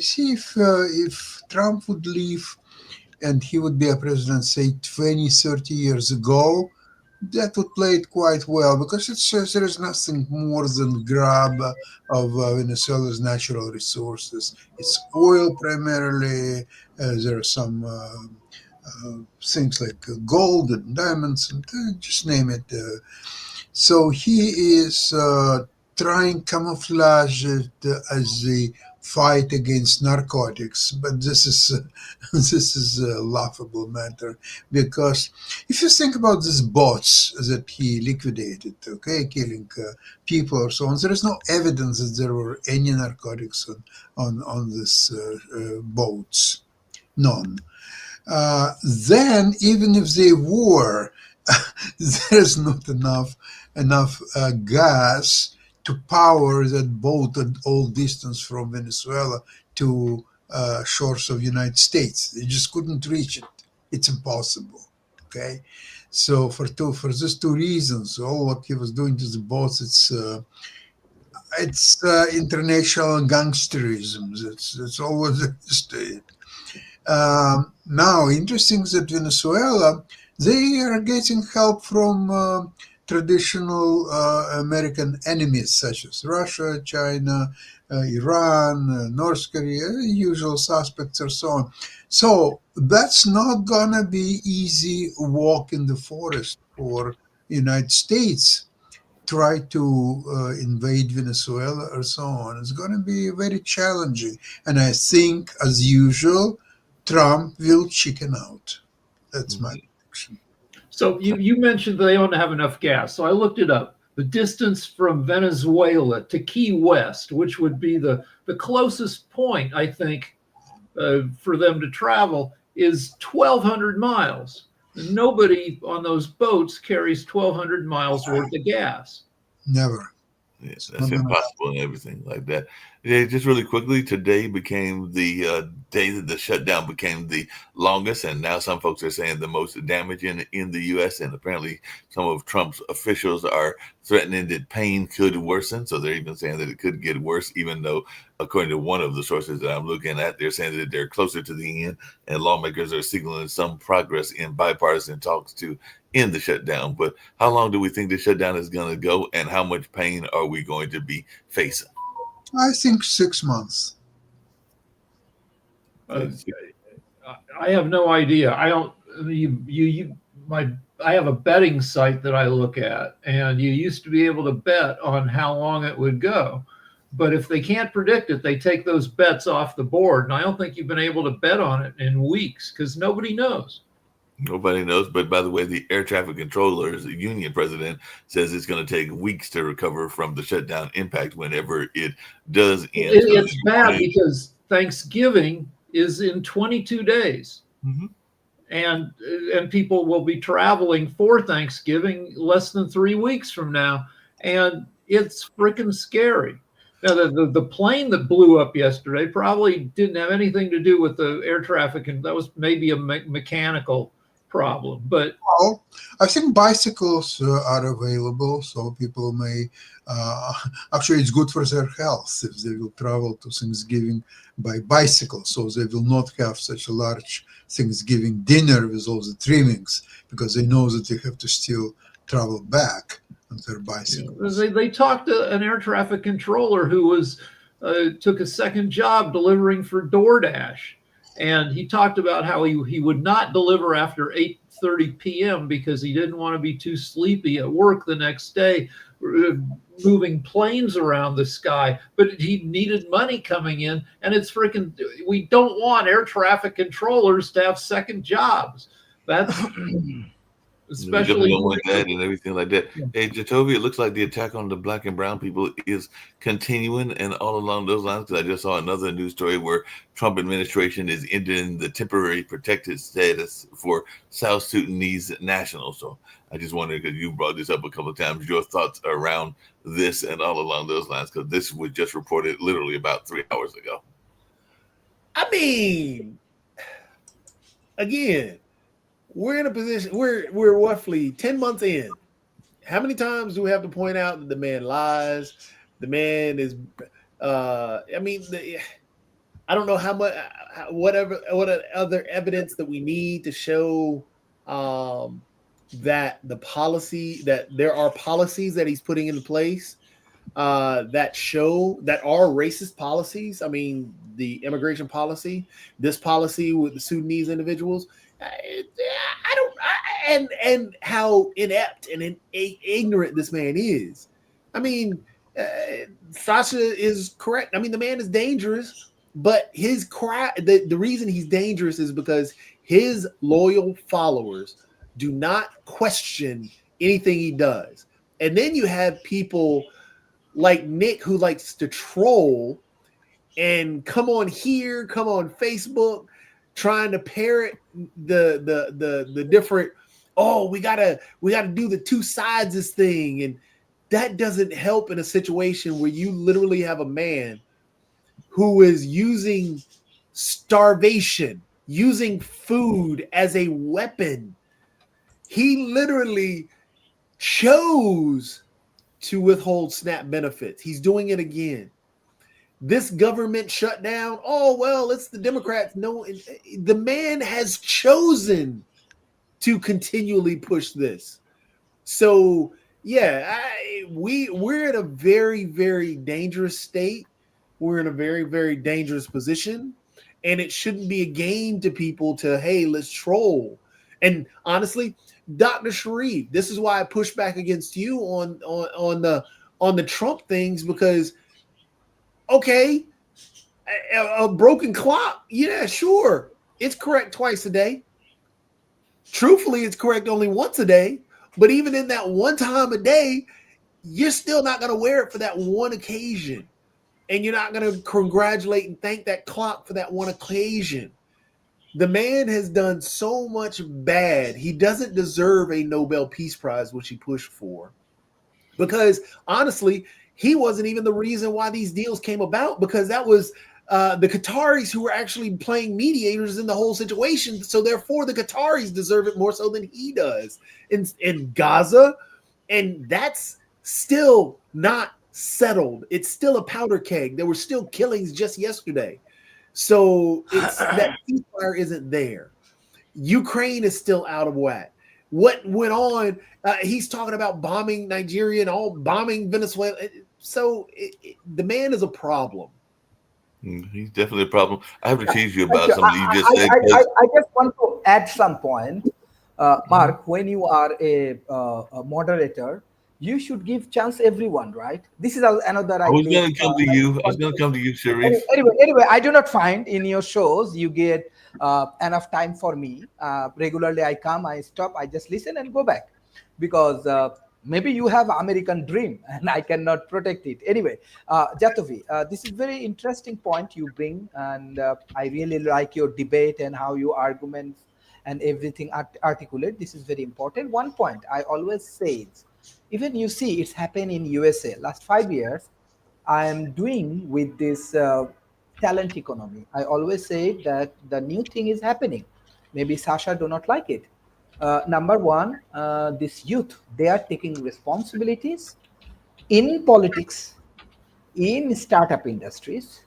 see if Trump would leave and he would be a president, say 20, 30 years ago, that would play it quite well because it says there is nothing more than grab of Venezuela's natural resources. It's oil primarily. There are some things like gold and diamonds and just name it. So he is trying camouflage it as the fight against narcotics, but this is this is a laughable matter because if you think about these bots that he liquidated, okay, killing people or so on, there is no evidence that there were any narcotics on these boats, none. Then even if they were, there's not enough gas to power that boat at all distance from Venezuela to shores of United States. They just couldn't reach it. It's impossible. Okay, so for these two reasons, all what he was doing to the boats, it's international gangsterism. That's all what there is to it. Now, interesting that Venezuela, they are getting help from traditional American enemies such as Russia, China, Iran, North Korea, usual suspects, and so on. So that's not gonna be easy walk in the forest for United States. Try to invade Venezuela or so on. It's going to be very challenging. And I think, as usual, Trump will chicken out. That's my prediction. So you mentioned they don't have enough gas. So I looked it up. The distance from Venezuela to Key West, which would be the closest point, I think, for them to travel, is 1,200 miles. Nobody on those boats carries 1,200 miles worth of gas. Never. Yeah, It's that's not gonna impossible and everything like that. Yeah, just really quickly, today became the day that the shutdown became the longest, and now some folks are saying the most damaging in the U.S. And apparently, some of Trump's officials are threatening that pain could worsen. So they're even saying that it could get worse, even though, according to one of the sources that I'm looking at, they're saying that they're closer to the end, and lawmakers are signaling some progress in bipartisan talks to end the shutdown. But how long do we think the shutdown is going to go, and how much pain are we going to be facing? I think 6 months. Uh, I have no idea. I don't. You my. I have a betting site that I look at, and you used to be able to bet on how long it would go. But if they can't predict it, they take those bets off the board. And I don't think you've been able to bet on it in weeks because nobody knows. Nobody knows. But by the way, the air traffic controllers union president says it's going to take weeks to recover from the shutdown impact whenever it does end. It's bad because Thanksgiving is in 22 days. Mhm. And people will be traveling for Thanksgiving less than 3 weeks from now, and it's freaking scary. Now, the plane that blew up yesterday probably didn't have anything to do with the air traffic, and that was maybe a mechanical problem. But Well, I think bicycles are available, so people may. Uh, Actually, it's good for their health if they will travel to Thanksgiving by bicycle, so they will not have such a large Thanksgiving dinner with all the trimmings because they know that they have to still travel back on their bicycles. they talked to an air traffic controller who was took a second job delivering for DoorDash, and he talked about how he would not deliver after 8:30 p.m. because he didn't want to be too sleepy at work the next day, moving planes around the sky. But he needed money coming in, and it's freaking. We don't want air traffic controllers to have second jobs. That's We definitely especially. don't want that and everything like that. Hey, Jacoby, it looks like the attack on the black and brown people is continuing, and all along those lines, because I just saw another news story where Trump administration is ending the temporary protected status for South Sudanese nationals. So I just wondered, because you brought this up a couple of times, your thoughts around this and all along those lines, because this was just reported literally about 3 hours ago. I mean, again, we're in a position. We're roughly 10 months in. How many times do we have to point out that the man lies? The man is. I mean, I don't know how much, what other evidence that we need to show that there are policies that he's putting in place that are racist policies. I mean, the immigration policy, this policy with the Sudanese individuals. I don't, and how inept and ignorant this man is. I mean, Sasha is correct. I mean, the man is dangerous, but the reason he's dangerous is because his loyal followers do not question anything he does. And then you have people like Nick who likes to troll and come on here, come on Facebook, trying to parrot the different. Oh, we gotta do the two sides this thing, and that doesn't help in a situation where you literally have a man who is using starvation, using food as a weapon. He literally chose to withhold SNAP benefits. He's doing it again. This government shutdown, oh, well, it's the Democrats. No, the man has chosen to continually push this. So, yeah, we're in a very, very dangerous state. We're in a very, very dangerous position. And it shouldn't be a game to people to, hey, let's troll. And honestly, Dr. Sharif, this is why I push back against you on the Trump things, because okay, a broken clock, yeah, sure, it's correct twice a day. Truthfully, it's correct only once a day. But even in that one time a day, you're still not going to wear it for that one occasion. And you're not going to congratulate and thank that clock for that one occasion. The man has done so much bad. He doesn't deserve a Nobel Peace Prize, which he pushed for. Because honestly, he wasn't even the reason why these deals came about, because that was the Qataris who were actually playing mediators in the whole situation. So therefore, the Qataris deserve it more so than he does in Gaza. And that's still not settled. It's still a powder keg. There were still killings just yesterday. So it's that ceasefire isn't there. Ukraine is still out of whack. What went on? He's talking about bombing Nigeria and all bombing Venezuela. So the man is a problem. He's definitely a problem. I have to tease you about something you just said. I just want to add some point. Mark, when you are a moderator, you should give chance everyone, right? This is another idea. I was going to come to you. I was going to come to you, Sharif. Anyway, I do not find in your shows you get enough time for me. Regularly, I come, I stop, I just listen and go back, because maybe you have American dream and I cannot protect it. Anyway, Jatovi, this is very interesting point you bring, and I really like your debate and how you argument and everything articulate. This is very important. One point I always say, even you see it's happened in USA. Last 5 years, I am doing with this talent economy. I always say that the new thing is happening. Maybe Sasha do not like it. Number one, this youth, they are taking responsibilities in politics, in startup industries,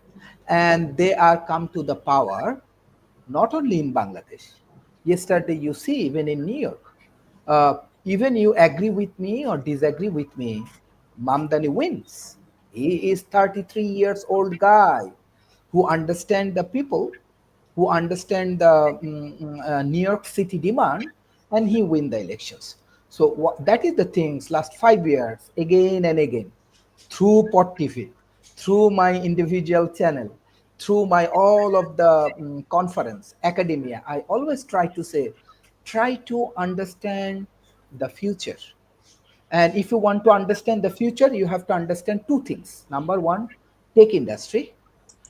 and they are come to the power, not only in Bangladesh. Yesterday, you see, even in New York, even you agree with me or disagree with me, Mamdani wins. He is 33 years old guy who understand the people, who understand the New York City demand, and he win the elections. So that is the things last 5 years, again and again, through Pot TV, through my individual channel, through my all of the conference, academia, I always try to say, try to understand the future. And if you want to understand the future, you have to understand two things. Number one, tech industry.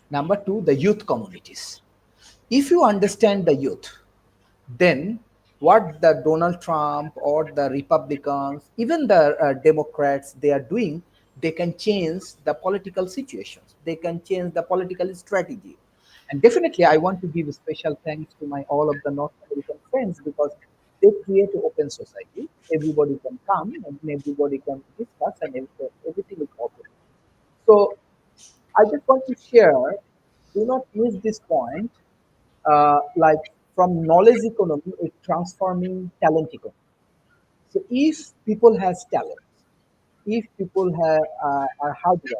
Number two, the youth communities. If you understand the youth, then what the Donald Trump or the Republicans, even the Democrats, they are doing, they can change the political situations. They can change the political strategy. And definitely, I want to give a special thanks to my all of the North American friends, because they create an open society. Everybody can come and everybody can discuss, and everything is open. So I just want to share do not miss this point. Like from knowledge economy, it transforming talent economy. So if people has talent, if people are hardworking,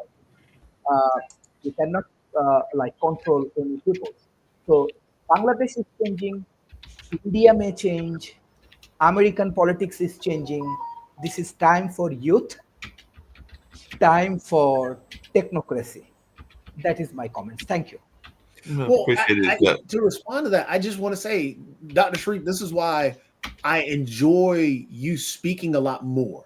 uh, you cannot like control any people. So Bangladesh is changing, India may change, American politics is changing. This is time for youth, time for technocracy. That is my comments. Thank you. No, Well, appreciate it. Yeah. to respond to that, I just want to say, Dr. Sharif, this is why I enjoy you speaking a lot more,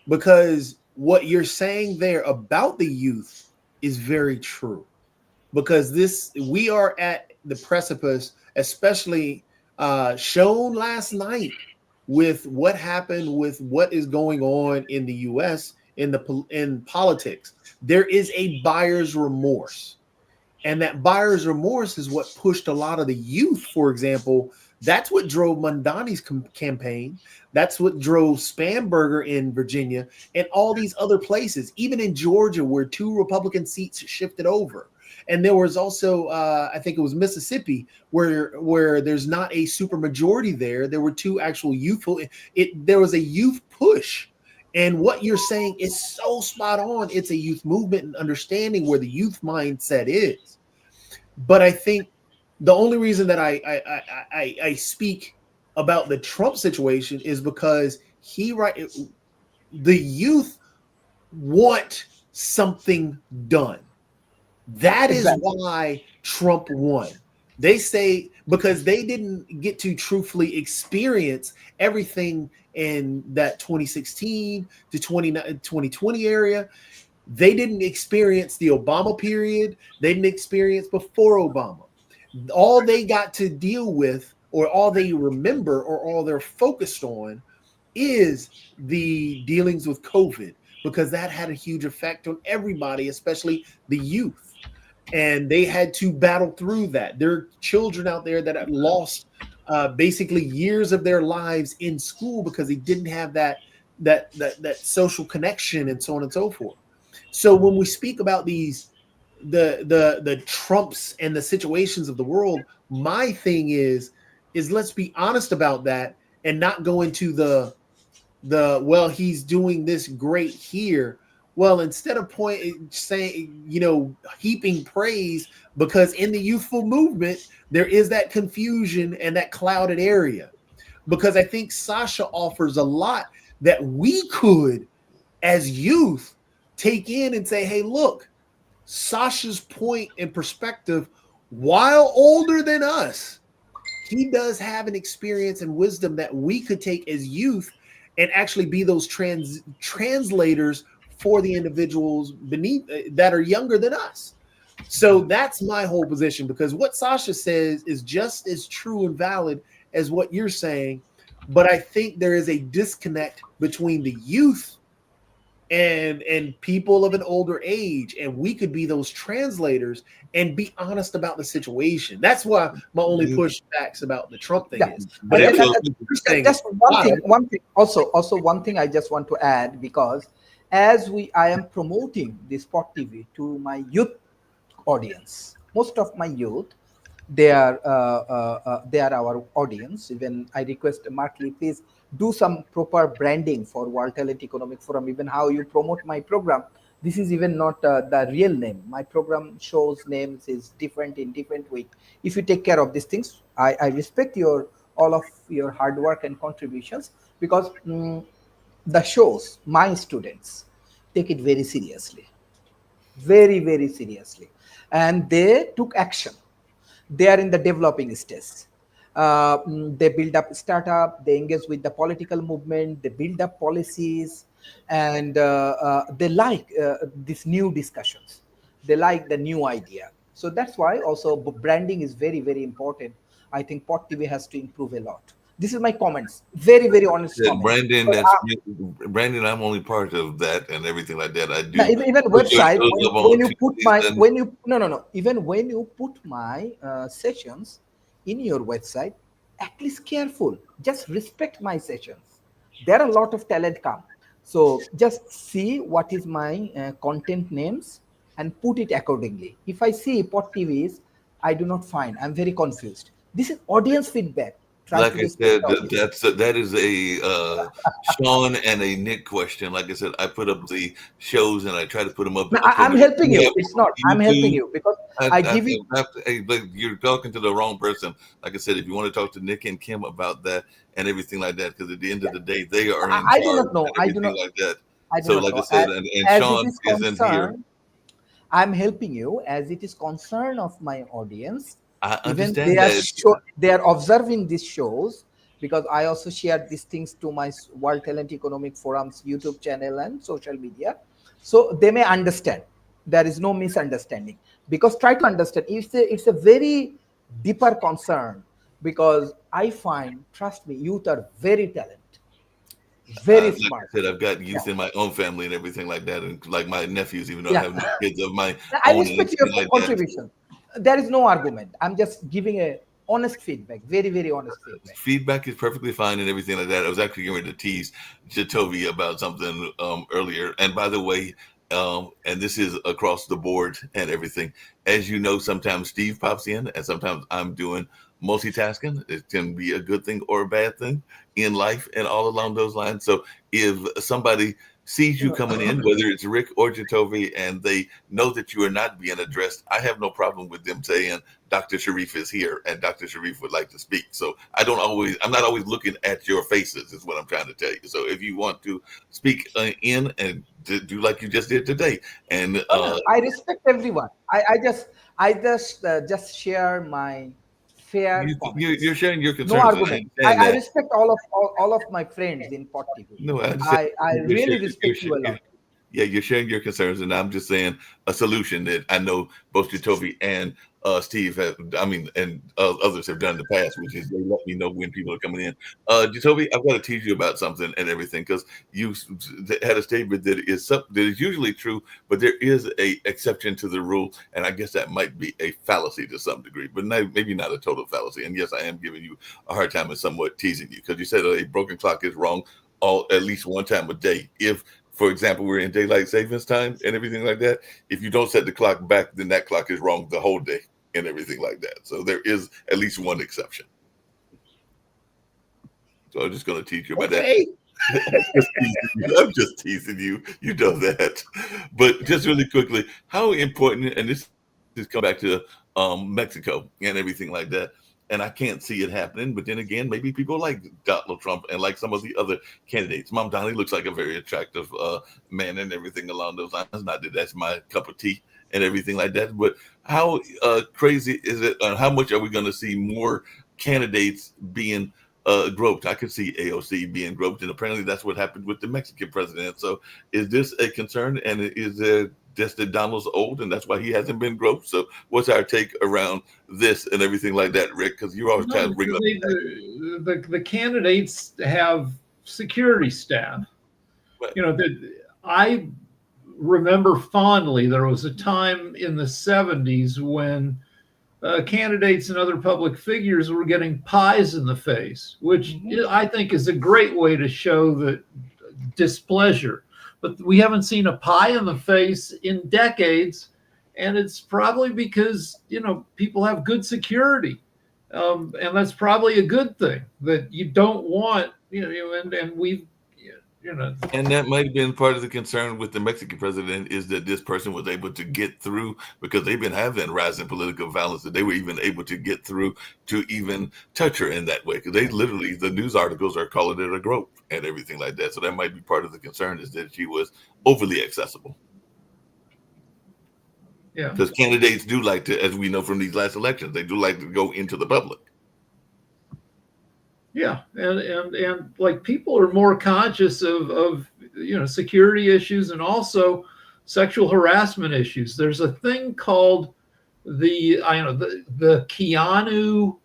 because what you're saying there about the youth is very true. Because we are at the precipice, especially shown last night with what happened with what is going on in the U.S. in politics. There is a buyer's remorse. And that buyer's remorse is what pushed a lot of the youth, for example. That's what drove Mondani's campaign. That's what drove Spamberger in Virginia and all these other places, even in Georgia, where 2 Republican seats shifted over. And there was also, I think it was Mississippi, where there's not a super majority there. There were 2 actual youthful. There was a youth push. And what you're saying is so spot on. It's a youth movement and understanding where the youth mindset is. But I think the only reason that I speak about the Trump situation is because the youth want something done. That is Exactly. why Trump won. They say because they didn't get to truthfully experience everything in that 2016 to 2020 area. They didn't experience the Obama period. They didn't experience before Obama. All they got to deal with, or all they remember, or all they're focused on is the dealings with COVID, because that had a huge effect on everybody, especially the youth. And they had to battle through that. There are children out there that have lost basically years of their lives in school because they didn't have that social connection and so on and so forth. So when we speak about the Trumps and the situations of the world, my thing is let's be honest about that and not go into the well, he's doing this great here. Well, instead of heaping praise, because in the youthful movement there is that confusion and that clouded area. Because I think Sasha offers a lot that we could, as youth, take in and say, hey, look, Sasha's point and perspective, while older than us, he does have an experience and wisdom that we could take as youth and actually be those translators for the individuals beneath that are younger than us. So that's my whole position, because what Sasha says is just as true and valid as what you're saying. But I think there is a disconnect between the youth and people of an older age, and we could be those translators and be honest about the situation. That's why my only pushbacks about the Trump thing Yeah. is. But But if Just one thing. Also one thing I just want to add, because I am promoting this Spot TV to my youth audience. Most of my youth, they are our audience. Even I request Mark Lee, please do some proper branding for World Talent Economic Forum. Even how you promote my program, this is even not the real name. My program shows names is different in different way. If you take care of these things, I respect all of your hard work and contributions, because the shows, my students take it very seriously, very, very seriously. And they took action. They are in the developing stage. They build up startup, they engage with the political movement, they build up policies, and they like these new discussions. They like the new idea. So that's why also branding is very, very important. I think Pot TV has to improve a lot. This is my comments. Very, very honest that comments. Brandon, But, Brandon, I'm only part of that and everything like that. I do. now, even put your website, shows up on when you put Tuesdays my and- when you no, even when you put my sessions in your website, at least careful, just respect my sessions. There are a lot of talent come, so just see what is my content names, and put it accordingly. If I see Pot TVs, I do not find. I'm very confused. This is audience feedback. Try Like to I respect said, the audience. that is a Sean and a Nick question. Like I said, I put up the shows and I try to put them up No, I'm according helping to you. It's not. I'm helping YouTube. you because I give you. Hey, but you're talking to the wrong person. Like I said, if you want to talk to Nick and Kim about that and everything like that, because at the end of the day, they are in I do charge not know. and I do everything not. like that. I do So, not like I know. said, and As it Sean is isn't here. concerned, I'm helping you as it is concern of my audience. I Even understand that. they are observing these shows because I also share these things to my World Talent Economic Forum's YouTube channel and social media, so they may understand. There is no misunderstanding because try to understand. It's a very deeper concern because I find, trust me, youth are very talented, very Like smart. I said, I've got Yeah. youth in my own family and everything like that, and like my nephews, even though I Yeah. have no kids of my I own and respect your everything like that. contribution. There is no argument. I'm just giving a honest feedback, very, very honest feedback. Feedback is perfectly fine and everything like that. I was actually going to tease Jatovi about something earlier. And by the way, and this is across the board and everything. As you know, sometimes Steve pops in, and sometimes I'm doing multitasking. It can be a good thing or a bad thing in life, and all along those lines. So if somebody sees you coming in, whether it's Rick or Jatovi, and they know that you are not being addressed, I have no problem with them saying, Dr. Sharif is here and Dr. Sharif would like to speak. So I'm not always looking at your faces is what I'm trying to tell you. So if you want to speak in and do like you just did today. And I respect everyone. I just share my fair comments. you're sharing your No concerns. argument. I understand I that. respect all of my friends in Pot TV. No, I understand. I You're really sharing- respect you're you a sharing- lot. Yeah, you're sharing your concerns, and I'm just saying a solution that I know both Jatovi and Steve have. I mean, and others have done in the past, which is they let me know when people are coming in. Jatovi, I've got to tease you about something and everything because you had a statement that is usually true, but there is a exception to the rule, and I guess that might be a fallacy to some degree, but maybe not a total fallacy. And yes, I am giving you a hard time and somewhat teasing you because you said a broken clock is wrong at least one time a day. If, for example, we're in daylight savings time and everything like that, if you don't set the clock back, then that clock is wrong the whole day and everything like that. So there is at least one exception. So I'm just going to teach you about Okay. that. I'm just teasing you. You know that. But just really quickly, how important, and this is come back to Mexico and everything like that. And I can't see it happening. But then again, maybe people like Donald Trump and like some of the other candidates. Mom Donnie looks like a very attractive man and everything along those lines. Not that that's my cup of tea and everything like that. But how crazy is it? How much are we going to see more candidates being groped? I could see AOC being groped, and apparently that's what happened with the Mexican president. So is this a concern? And is there just that Donald's old and that's why he hasn't been groped? So what's our take around this and everything like that, Rick? Because you're always trying to bring up the candidates have security staff. Right. You know, I remember fondly there was a time in the 70s when candidates and other public figures were getting pies in the face, which I think is a great way to show the displeasure. But we haven't seen a pie in the face in decades, and it's probably because people have good security, and that's probably a good thing. That you don't want and we've and that might have been part of the concern with the Mexican president is that this person was able to get through because they've been having rising political violence, that they were even able to get through to even touch her in that way. Because they literally, the news articles are calling it a grope and everything like that. So that might be part of the concern is that she was overly accessible. Yeah. Because candidates do like to, as we know from these last elections, they do like to go into the public. Yeah, and like people are more conscious of security issues and also sexual harassment issues. There's a thing called the Keanu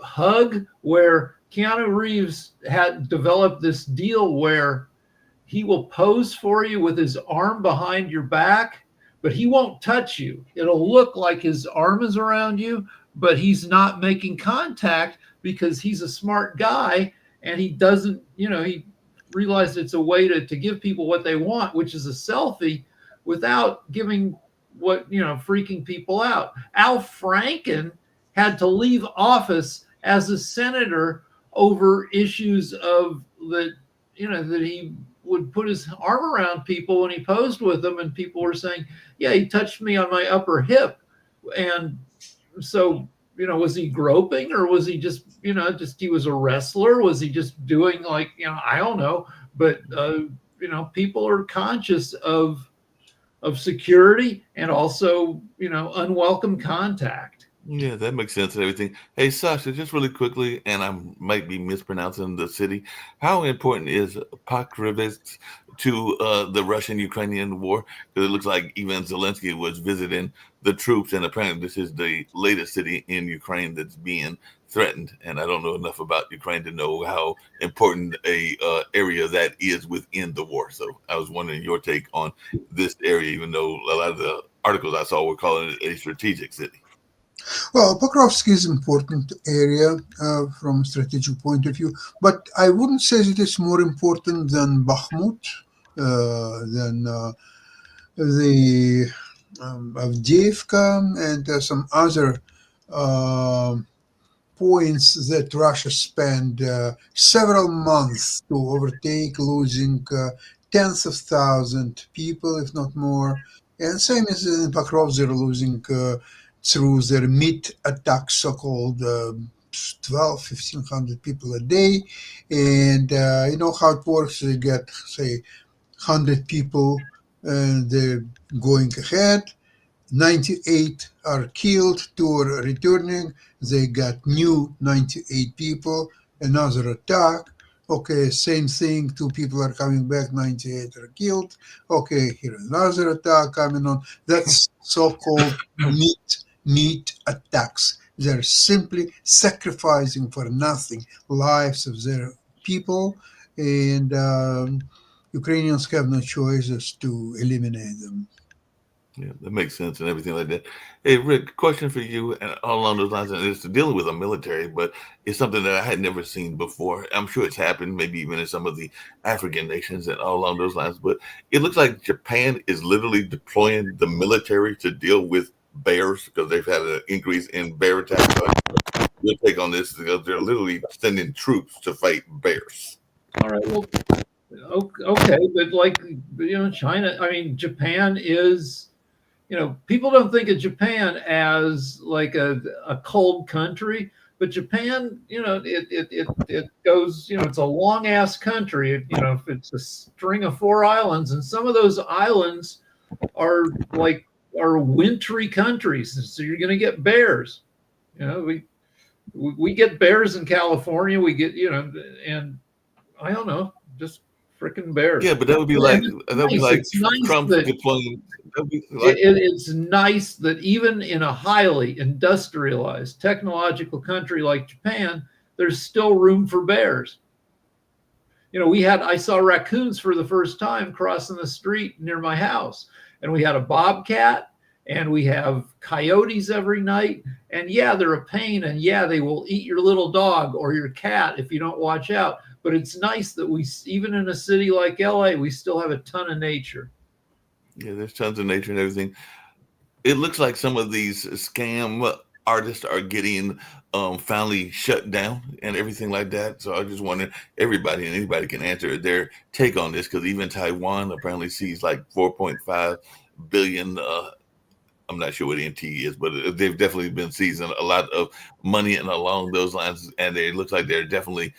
hug, where Keanu Reeves had developed this deal where he will pose for you with his arm behind your back, but he won't touch you. It'll look like his arm is around you, but he's not making contact because he's a smart guy and he doesn't, he realized it's a way to give people what they want, which is a selfie. without giving freaking people out. Al Franken had to leave office as a senator over issues of that he would put his arm around people when he posed with them, and people were saying, yeah, he touched me on my upper hip. And so, was he groping, or was he just he was a wrestler? Was he just doing I don't know. But people are conscious of security and also unwelcome contact. Yeah, that makes sense and everything. Hey, Sasha, just really quickly, and I might be mispronouncing the city. How important is Pokrovsk to the Russian-Ukrainian war? Because it looks like even Zelensky was visiting the troops, and apparently this is the latest city in Ukraine that's being threatened. And I don't know enough about Ukraine to know how important a area that is within the war. So I was wondering your take on this area, even though a lot of the articles I saw were calling it a strategic city. Well, Pokrovsk is an important area from a strategic point of view, but I wouldn't say it is more important than Bakhmut, than the Avdiivka, and some other points that Russia spent several months to overtake, losing tens of thousands of people, if not more. And same as in Pokrovsk, they're losing through their meat attacks, so-called 1,500 people a day. And you know how it works. They get, say, 100 people, and they're going ahead. 98 are killed, 2 are returning. They got new 98 people, another attack. Okay, same thing, 2 people are coming back, 98 are killed. Okay, here another attack coming on. That's so-called meat attacks. They're simply sacrificing for nothing lives of their people, and Ukrainians have no choices to eliminate them. Yeah, that makes sense and everything like that. Hey, Rick, question for you, and all along those lines, and it's dealing with the military, but it's something that I had never seen before. I'm sure it's happened, maybe even in some of the African nations and all along those lines, but it looks like Japan is literally deploying the military to deal with bears because they've had an increase in bear attacks. Your take on this, because they're literally sending troops to fight bears. All right, well, okay, but China, I mean, Japan is, people don't think of Japan as like a cold country, but Japan, it goes, it's a long ass country. It's a string of 4 islands, and some of those islands are wintry countries. So you're going to get bears. We get bears in California. We get, and I don't know, just freaking bears. Yeah, but that would be like Trump deploying. It's nice that even in a highly industrialized technological country like Japan, there's still room for bears. I saw raccoons for the first time crossing the street near my house, and we had a bobcat, and we have coyotes every night. And yeah, they're a pain, and yeah, they will eat your little dog or your cat if you don't watch out. But it's nice that we, even in a city like LA, we still have a ton of nature. Yeah, there's tons of nature and everything. It looks like some of these scam artists are getting finally shut down and everything like that. So I just wonder, everybody and anybody can answer their take on this, because even Taiwan apparently sees like 4.5 billion. I'm not sure what NT is, but they've definitely been seizing a lot of money and along those lines. And it looks like they're definitely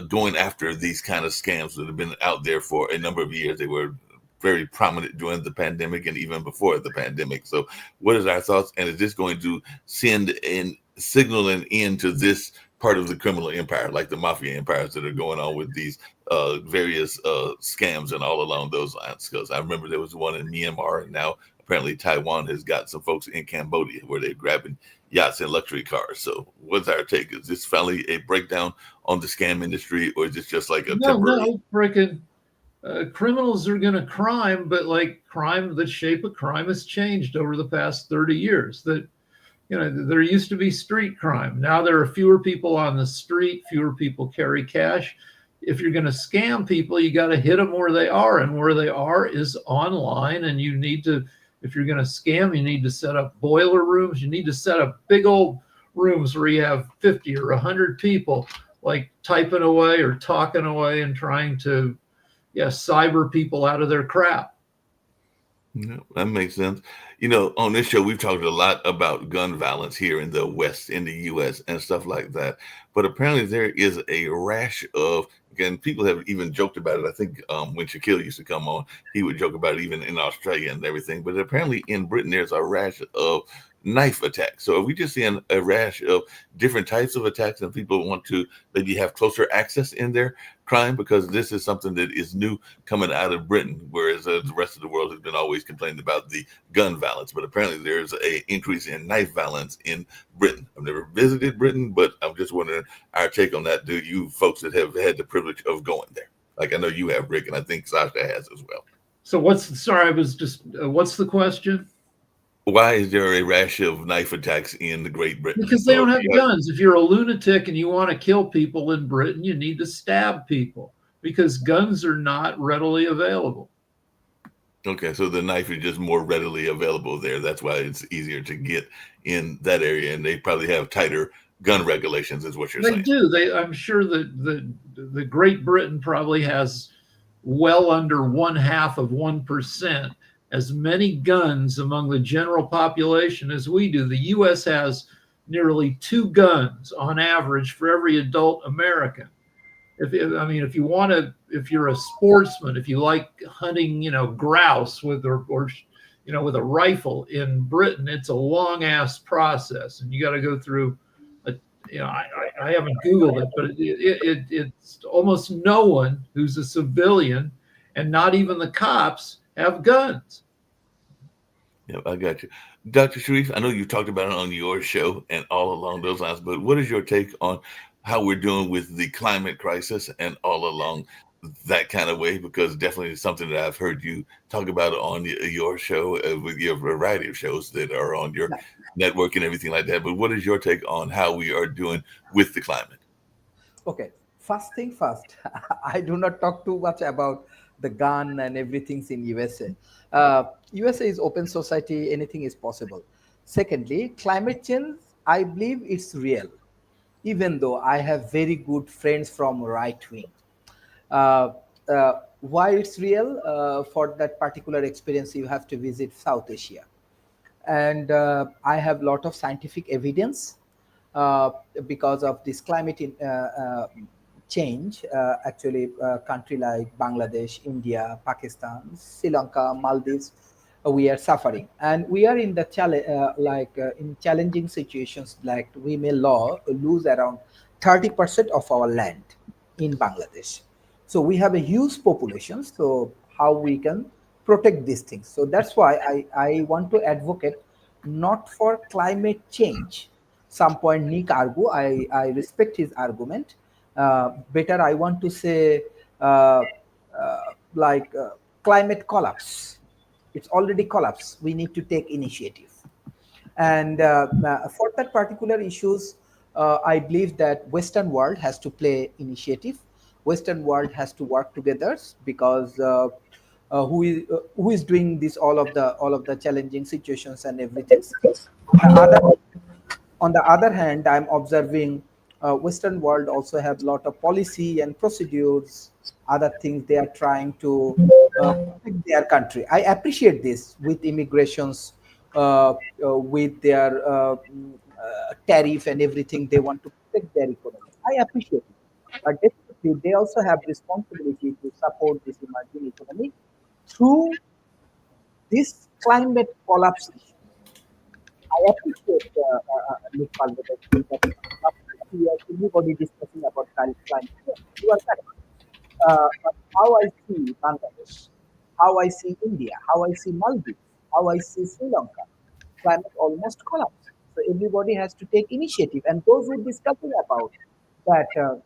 going after these kind of scams that have been out there for a number of years. They were very prominent during the pandemic and even before the pandemic. So what is our thoughts? And is this going to signal an end to this part of the criminal empire, like the mafia empires that are going on with these various scams and all along those lines? Because I remember there was one in Myanmar, and now apparently Taiwan has got some folks in Cambodia where they're grabbing yachts and luxury cars. So what's our take? Is this finally a breakdown on the scam industry, or is this just like a temporary? No, freaking criminals are going to crime, but the shape of crime has changed over the past 30 years. That, there used to be street crime. Now there are fewer people on the street, fewer people carry cash. if you're going to scam people, you got to hit them where they are, and where they are is online. And you need to, if you're going to scam, you need to set up boiler rooms. You need to set up big old rooms where you have 50 or 100 people like typing away or talking away and trying to, cyber people out of their crap. Yeah, that makes sense. You know, on this show, we've talked a lot about gun violence here in the West, in the U.S., and stuff like that. But apparently, there is a rash of, again, people have even joked about it. I think when Shaquille used to come on, he would joke about it even in Australia and everything. But apparently, in Britain, there's a rash of knife attacks. So if we just see a rash of different types of attacks and people want to maybe have closer access in their crime, because this is something that is new coming out of Britain, whereas the rest of the world has been always complaining about the gun violence. But apparently there's a increase in knife violence in Britain. I've never visited Britain, but I'm just wondering our take on that. Do you folks that have had the privilege of going there? Like I know you have, Rick, and I think Sasha has as well. So what's the question? Why is there a rash of knife attacks in the Great Britain? Because they don't have guns. If you're a lunatic and you want to kill people in Britain, you need to stab people because guns are not readily available. Okay, so the knife is just more readily available there. That's why it's easier to get in that area, and they probably have tighter gun regulations, is what you're saying. They do. I'm sure that the Great Britain probably has well under 0.5% as many guns among the general population as we do. The U.S. has nearly 2 guns on average for every adult American. If you're a sportsman, if you like hunting, grouse with with a rifle in Britain, it's a long ass process, and you got to go through. I haven't Googled it, but it's almost no one who's a civilian, and not even the cops, have guns. Yeah, I got you. Dr. Sharif, I know you talked about it on your show and all along those lines, but what is your take on how we're doing with the climate crisis and all along that kind of way? Because definitely it's something that I've heard you talk about on your show with your variety of shows that are on your network and everything like that. But what is your take on how we are doing with the climate? Okay, first thing first, I do not talk too much about the gun and everything's in USA. USA is open society, anything is possible. Secondly, climate change, I believe it's real, even though I have very good friends from right wing. Why it's real? For that particular experience, you have to visit South Asia. And I have a lot of scientific evidence because of this climate change. Actually, country like Bangladesh, India, Pakistan, Sri Lanka, Maldives, we are suffering, and we are in the in challenging situations. Like we may lose around 30% of our land in Bangladesh. So we have a huge population. So how we can protect these things? So that's why I want to advocate not for climate change. Some point Nick argue, I respect his argument. Better I want to say climate collapse. It's already collapsed. We need to take initiative. And for that particular issues, I believe that Western world has to play initiative. Western world has to work together because who is doing this all of the challenging situations and everything. On the other hand, I'm observing Western world also have a lot of policy and procedures, other things they are trying to protect their country. I appreciate this with immigrations, with their tariff and everything. They want to protect their economy. I appreciate it. But definitely, they also have responsibility to support this emerging economy through this climate collapse. I appreciate Nick Palmer that everybody discussing about climate change. You are correct. But how I see Bangladesh, how I see India, how I see Maldives, how I see Sri Lanka, climate almost collapsed. So everybody has to take initiative. And those who are discussing about that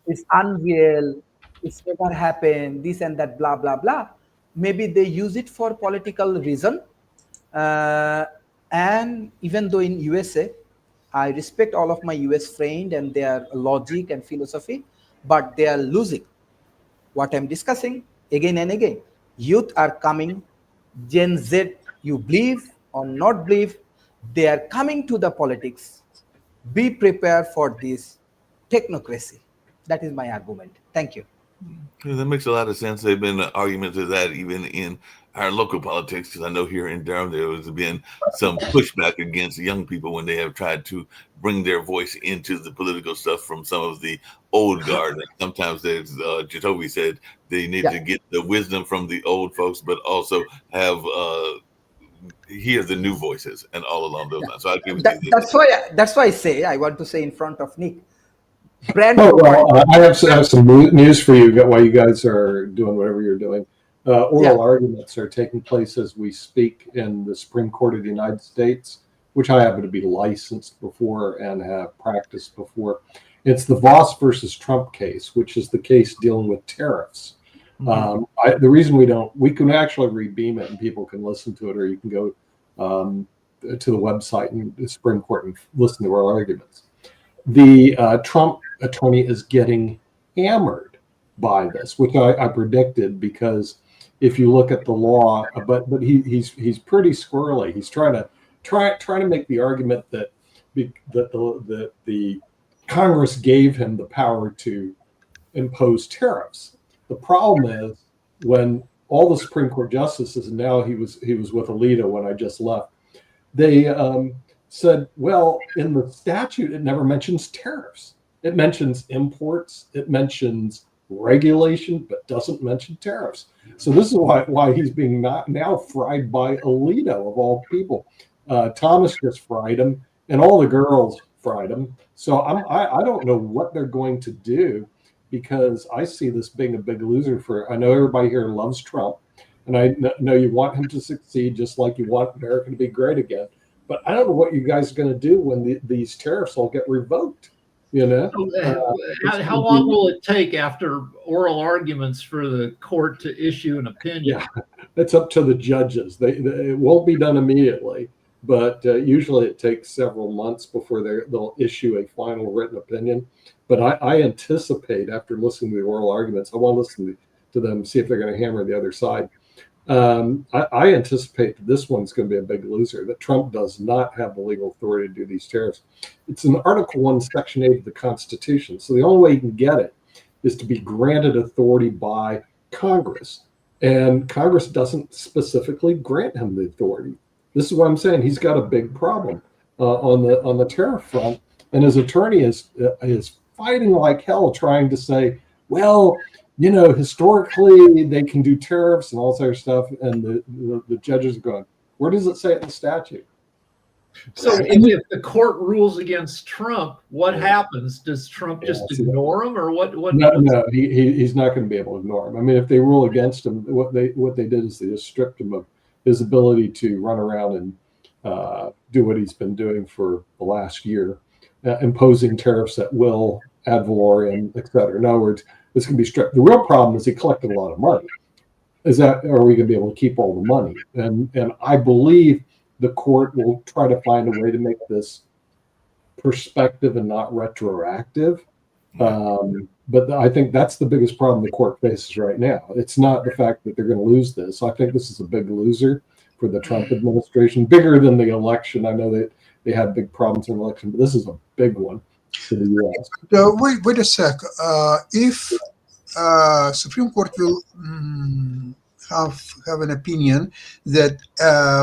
it's unreal, it's never happened, this and that, blah, blah, blah. Maybe they use it for political reason. And even though in USA, I respect all of my US friends and their logic and philosophy, but they are losing. What I'm discussing again and again, youth are coming, Gen Z, you believe or not believe, they are coming to the politics. Be prepared for this technocracy. That is my argument. Thank you. Yeah, that makes a lot of sense. There've been arguments of that even in our local politics, because I know here in Durham there has been some pushback against young people when they have tried to bring their voice into the political stuff from some of the old guard. And sometimes there's, Jacoby said, they need to get the wisdom from the old folks, but also have hear the new voices and all along those lines. So I agree with you. That's why I say, I want to say in front of Nick, brand Oh, new well, I have some news for you while you guys are doing whatever you're doing. Oral arguments are taking place as we speak in the Supreme Court of the United States, which I happen to be licensed before and have practiced before. It's the Voss versus Trump case, which is the case dealing with tariffs. The reason we can actually rebeam it and people can listen to it, or you can go to the website and the Supreme Court and listen to oral arguments. The Trump attorney is getting hammered by this, which I predicted, because if you look at the law, but he's pretty squirrely. He's trying to make the argument that the Congress gave him the power to impose tariffs. The problem is, when all the Supreme Court justices, and now he was with Alito when I just left, they said, well, in the statute it never mentions tariffs. It mentions imports, it mentions regulation, but doesn't mention tariffs. So this is why he's being now fried by Alito, of all people. Thomas just fried him, and all the girls fried him. So I don't know what they're going to do, because I see this being a big loser I know everybody here loves Trump, and I know you want him to succeed just like you want America to be great again. But I don't know what you guys are going to do when these tariffs all get revoked. You know, how long will it take after oral arguments for the court to issue an opinion? Yeah, it's up to the judges. It won't be done immediately, but usually it takes several months before they'll issue a final written opinion. But I anticipate, after listening to the oral arguments, I want to listen to them, see if they're going to hammer the other side. I anticipate that this one's going to be a big loser, that Trump does not have the legal authority to do these tariffs. It's in Article 1, Section 8 of the Constitution. So the only way you can get it is to be granted authority by Congress. And Congress doesn't specifically grant him the authority. This is what I'm saying. He's got a big problem on the tariff front. And his attorney is fighting like hell, trying to say, well, you know, historically they can do tariffs and all this other stuff, and the judges are going, where does it say it in the statute? So if the court rules against Trump, what happens? Does Trump just ignore him, or what? No, he's not going to be able to ignore him. I mean, if they rule against him, what they did is they just stripped him of his ability to run around and do what he's been doing for the last year, imposing tariffs at will, ad valorem, et cetera. In other words, it's going to be stripped. The real problem is he collected a lot of money. Are we going to be able to keep all the money? And I believe the court will try to find a way to make this prospective and not retroactive. But I think that's the biggest problem the court faces right now. It's not the fact that they're going to lose this. I think this is a big loser for the Trump administration, bigger than the election. I know that they had big problems in the election, but this is a big one for the U.S. Wait a sec. If Supreme Court will have an opinion that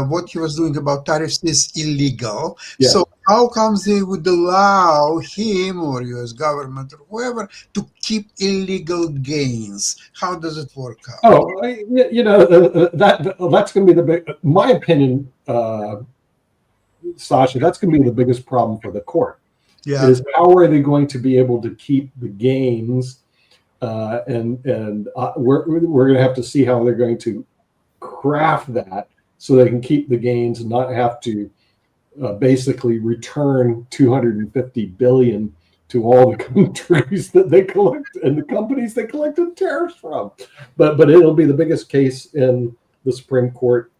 what he was doing about tariffs is illegal, so how comes they would allow him or U.S. government or whoever to keep illegal gains? How does it work out? Oh, you know, that's going to be the big. My opinion, Sasha, that's going to be the biggest problem for the court. Yeah. Is how are they going to be able to keep the gains? And we're going to have to see how they're going to craft that so they can keep the gains and not have to basically return $250 billion to all the countries that they collect and the companies they collected tariffs from. But it'll be the biggest case in the Supreme Court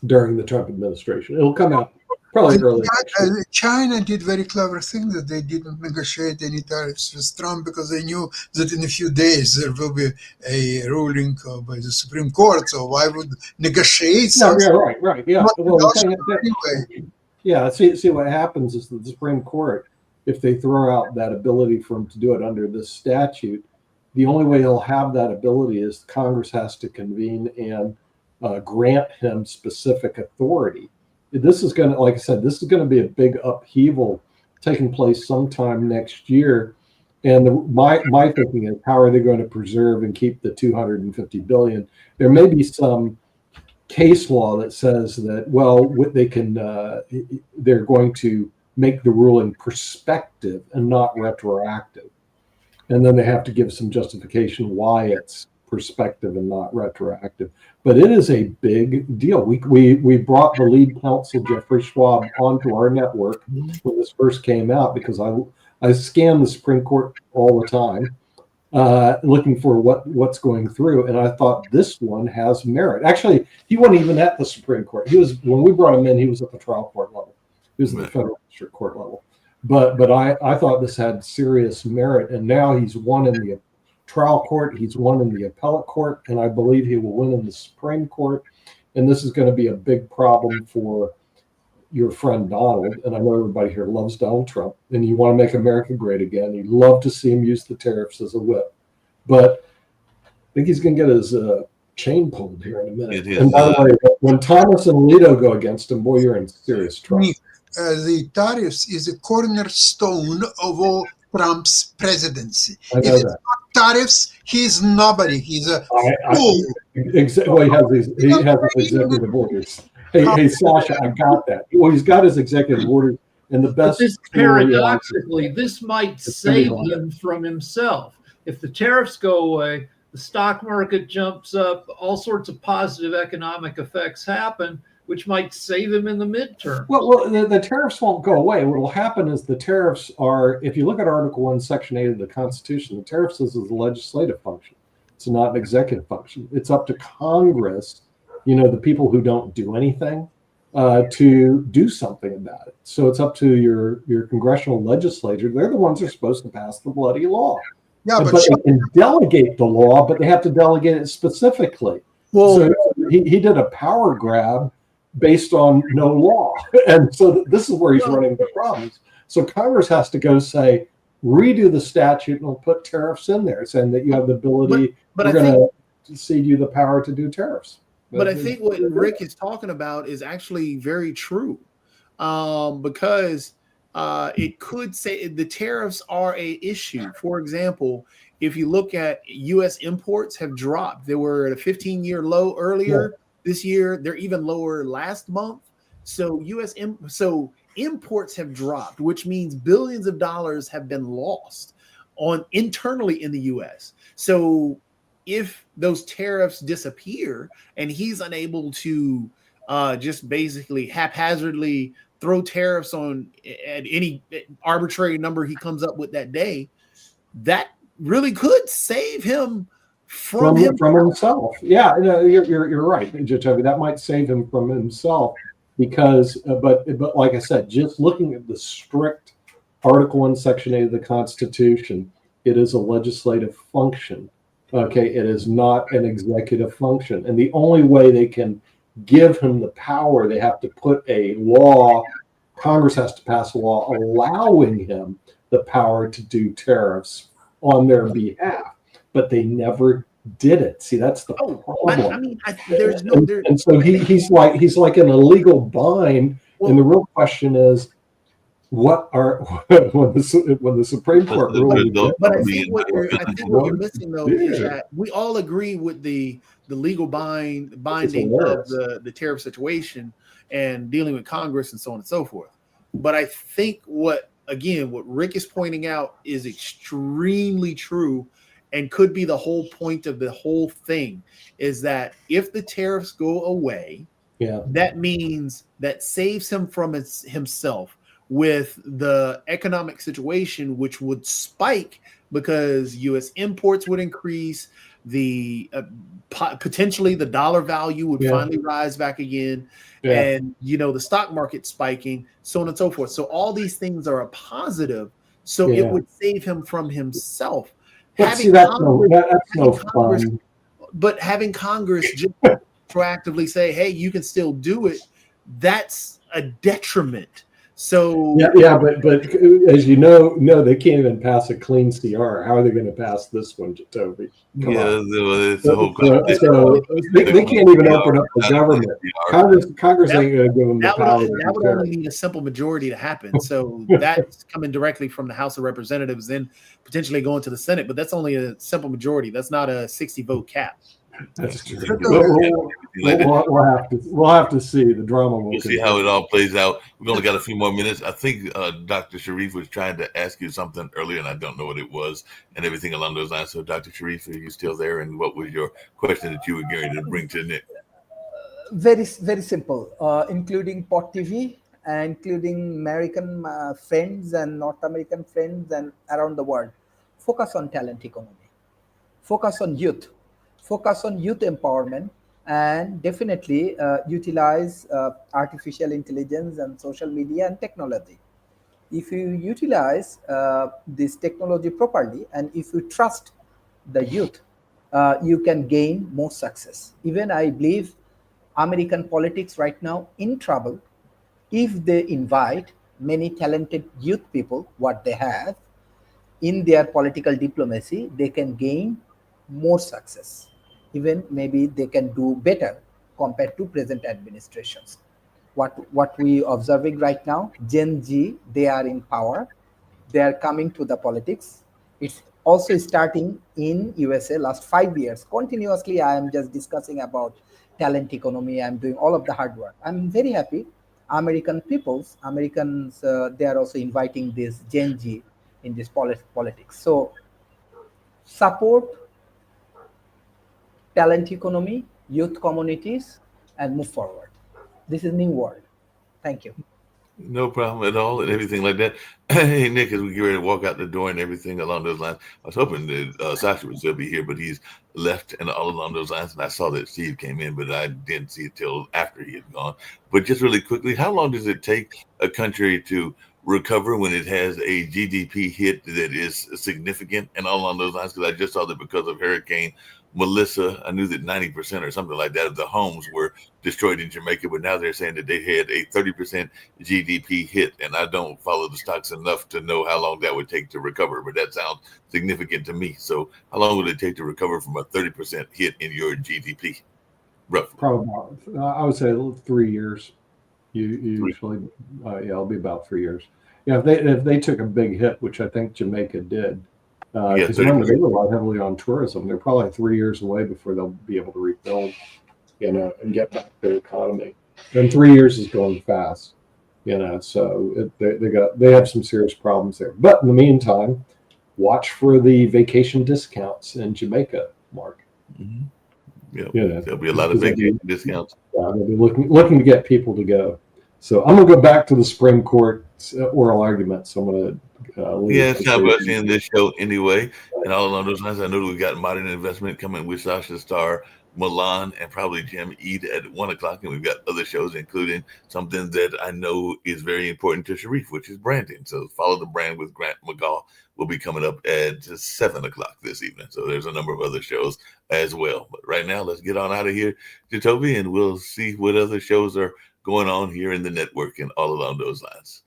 during the Trump administration. It'll come out Probably And early. China did very clever thing that they didn't negotiate any tariffs with Trump because they knew that in a few days there will be a ruling by the Supreme Court. So why would negotiate No, yeah, something? right. Yeah. Not Well, the thing negotiable anyway. yeah. See what happens is that the Supreme Court, if they throw out that ability for him to do it under this statute, the only way he'll have that ability is Congress has to convene and grant him specific authority. This is going to, like I said, this is going to be a big upheaval taking place sometime next year. And my thinking is, how are they going to preserve and keep the 250 billion? There may be some case law that says that, well, they can, they're going to make the ruling prospective and not retroactive. And then they have to give some justification why it's prospective and not retroactive. But it is a big deal. We brought the lead counsel, Jeffrey Schwab, onto our network when this first came out because I scan the Supreme Court all the time, looking for what's going through. And I thought this one has merit. Actually, he wasn't even at the Supreme Court. He was, when we brought him in, he was at the trial court level. He was at the federal district court level. But I thought this had serious merit. And now he's won in the trial court. He's won in the appellate court. And I believe he will win in the Supreme Court. And this is going to be a big problem for your friend Donald. And I know everybody here loves Donald Trump. And you want to make America great again. You'd love to see him use the tariffs as a whip. But I think he's going to get his chain pulled here in a minute. And by the way, when Thomas and Alito go against him, boy, you're in serious trouble. The tariffs is a cornerstone of all Trump's presidency. I know If it's that. not tariffs, he's nobody. He's a fool. Well, he has his executive orders. Hey, Sasha, I got that. Well, he's got his executive orders, and the But best. this paradoxically, this might save him from himself. If the tariffs go away, the stock market jumps up, all sorts of positive economic effects happen, which might save him in the midterm. Well, the tariffs won't go away. What will happen is the tariffs are, if you look at Article 1, Section 8 of the Constitution, the tariffs is a legislative function. It's not an executive function. It's up to Congress, the people who don't do anything, to do something about it. So it's up to your congressional legislature. They're the ones who are supposed to pass the bloody law. Yeah, but they can delegate the law, but they have to delegate it specifically. Well, So he did a power grab based on no law. And so this is where he's running into problems. So Congress has to go say, redo the statute and we'll put tariffs in there, saying that you have the ability, but we're I think, going to cede you the power to do tariffs. but I think what Rick is talking about is actually very true, because it could say the tariffs are a issue. For example, if you look at U.S. imports have dropped. They were at a 15-year low earlier this year. They're even lower last month. So imports have dropped, which means billions of dollars have been lost internally in the U.S. So if those tariffs disappear and he's unable to just basically haphazardly throw tariffs on at any arbitrary number he comes up with that day, that really could save him from himself. Yeah, you're right, Jacoby. That might save him from himself because, but like I said, just looking at the strict Article 1, Section 8 of the Constitution, it is a legislative function. Okay, it is not an executive function, and the only way they can give him the power, they have to put a law. Congress has to pass a law allowing him the power to do tariffs on their behalf, but they never did it. See, that's the problem. I mean, there's no. And so he's like in a legal bind, and the real question is, what are when the Supreme Court ruling? But I think what you're missing though is that we all agree with the legal binding of the tariff situation and dealing with Congress and so on and so forth. But I think what Rick is pointing out is extremely true and could be the whole point of the whole thing, is that if the tariffs go away, that means that saves him from himself with the economic situation, which would spike because U.S. imports would increase, the potentially the dollar value would Yeah. finally rise back again, Yeah. and the stock market spiking, so on and so forth. So all these things are a positive. So Yeah. it would save him from himself. But see, that's no fun. But having Congress just proactively say, "Hey, you can still do it," that's a detriment. So Yeah, but as you know, no, they can't even pass a clean CR. How are they going to pass this one, Toby? Come on. It's the whole So they can't even open up the government. Congress ain't going to give them the power. That would only need a simple majority to happen. So that's coming directly from the House of Representatives, then potentially going to the Senate. But that's only a simple majority. That's not a 60-vote cap. That's true. We'll have to see. The drama will We'll see how it all plays out. We've only got a few more minutes. I think Dr. Sharif was trying to ask you something earlier, and I don't know what it was, and everything along those lines. So, Dr. Sharif, are you still there? And what was your question that you were going to bring to Nick? Very, very simple, including Pot TV, including American friends and North American friends and around the world. Focus on talent economy. Focus on youth. Focus on youth empowerment, and definitely utilize artificial intelligence and social media and technology. If you utilize this technology properly, and if you trust the youth, you can gain more success. Even I believe American politics right now in trouble. If they invite many talented youth people, what they have in their political diplomacy, they can gain more success. Even maybe they can do better compared to present administrations. What we observing right now, Gen Z, they are in power. They are coming to the politics. It's also starting in USA last 5 years. Continuously, I am just discussing about talent economy. I'm doing all of the hard work. I'm very happy. Americans, they are also inviting this Gen Z in this politics. So support talent economy, youth communities, and move forward. This is new world. Thank you. No problem at all, and everything like that. Hey, Nick, as we get ready to walk out the door and everything along those lines, I was hoping that Sasha would still be here, but he's left and all along those lines. And I saw that Steve came in, but I didn't see it till after he had gone. But just really quickly, how long does it take a country to recover when it has a GDP hit that is significant and all along those lines? Because I just saw that because of Hurricane Melissa, I knew that 90% or something like that of the homes were destroyed in Jamaica, but now they're saying that they had a 30% GDP hit, and I don't follow the stocks enough to know how long that would take to recover, but that sounds significant to me. So how long would it take to recover from a 30% hit in your GDP? Roughly. Probably, I would say 3 years. Usually, it'll be about 3 years. Yeah, if they took a big hit, which I think Jamaica did, because remember, they rely heavily on tourism. They're probably 3 years away before they'll be able to rebuild, and get back their economy. And 3 years is going fast, So they have some serious problems there. But in the meantime, watch for the vacation discounts in Jamaica, Mark. Mm-hmm. Yeah, there'll be a lot of vacation discounts. Yeah, they'll be looking to get people to go. So I'm gonna go back to the Supreme Court oral argument. So I'm gonna. It's time for us to end this show anyway. And all along those lines, I know that we've got Modern Investment coming with Sasha Starr, Milan, and probably Jim Eid at 1 o'clock. And we've got other shows, including something that I know is very important to Sharif, which is branding. So Follow the Brand with Grant McGaugh will be coming up at 7 o'clock this evening. So there's a number of other shows as well. But right now, let's get on out of here, Jacoby, and we'll see what other shows are going on here in the network and all along those lines.